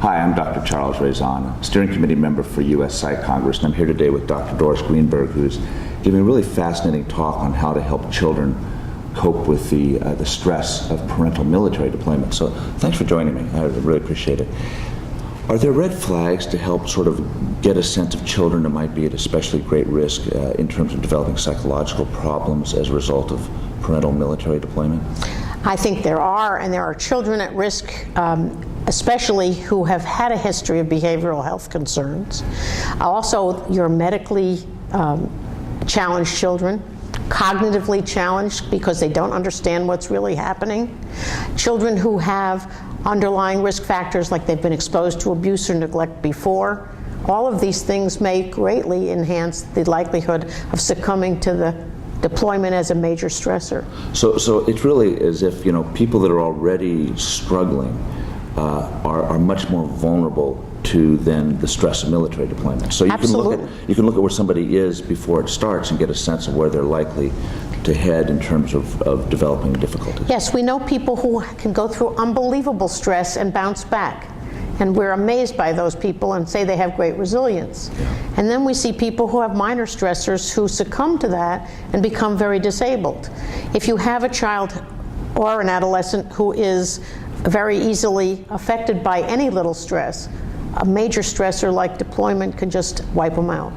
Hi, I'm Dr. Charles Raison, Steering Committee member for U.S. Psych Congress, and I'm here today with Dr. Doris Greenberg, who's giving a really fascinating talk on how to help children cope with the stress of parental military deployment. So thanks for joining me. I really appreciate it. Are there red flags to help sort of get a sense of children that might be at especially great risk in terms of developing psychological problems as a result of parental military deployment? I think there are, and there are children at risk, especially who have had a history of behavioral health concerns. Also, your medically challenged children, cognitively challenged because they don't understand what's really happening. Children who have underlying risk factors like they've been exposed to abuse or neglect before. All of these things may greatly enhance the likelihood of succumbing to the deployment as a major stressor. So it's really as if, people that are already struggling are much more vulnerable to then the stress of military deployment. So you can look at where somebody is before it starts and get a sense of where they're likely to head in terms of developing difficulties. Yes, we know people who can go through unbelievable stress and bounce back. And we're amazed by those people and say they have great resilience. Yeah. And then we see people who have minor stressors who succumb to that and become very disabled. If you have a child or an adolescent who is very easily affected by any little stress, a major stressor like deployment can just wipe them out.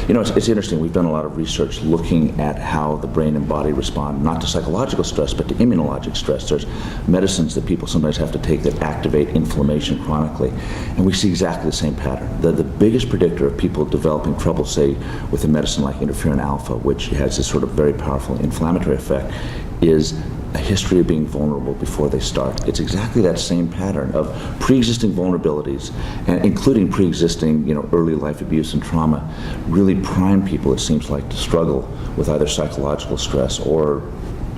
It's interesting. We've done a lot of research looking at how the brain and body respond not to psychological stress but to immunologic stress. There's medicines that people sometimes have to take that activate inflammation chronically, and we see exactly the same pattern. The biggest predictor of people developing trouble, say, with a medicine like interferon alpha, which has this sort of very powerful inflammatory effect, is a history of being vulnerable before they start. It's exactly that same pattern of pre-existing vulnerabilities, and including pre-existing, early life abuse and trauma, really prime people, it seems like, to struggle with either psychological stress or,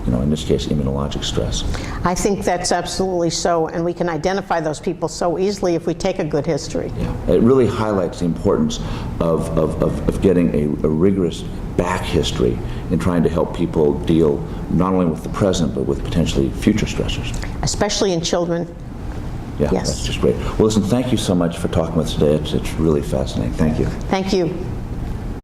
in this case, immunologic stress. I think that's absolutely so, and we can identify those people so easily if we take a good history. Yeah. It really highlights the importance of getting a rigorous back history in trying to help people deal not only with the present but with potentially future stressors. Especially in children. Yeah, yes. That's just great. Well, listen, thank you so much for talking with us today. It's really fascinating. Thank you. Thank you.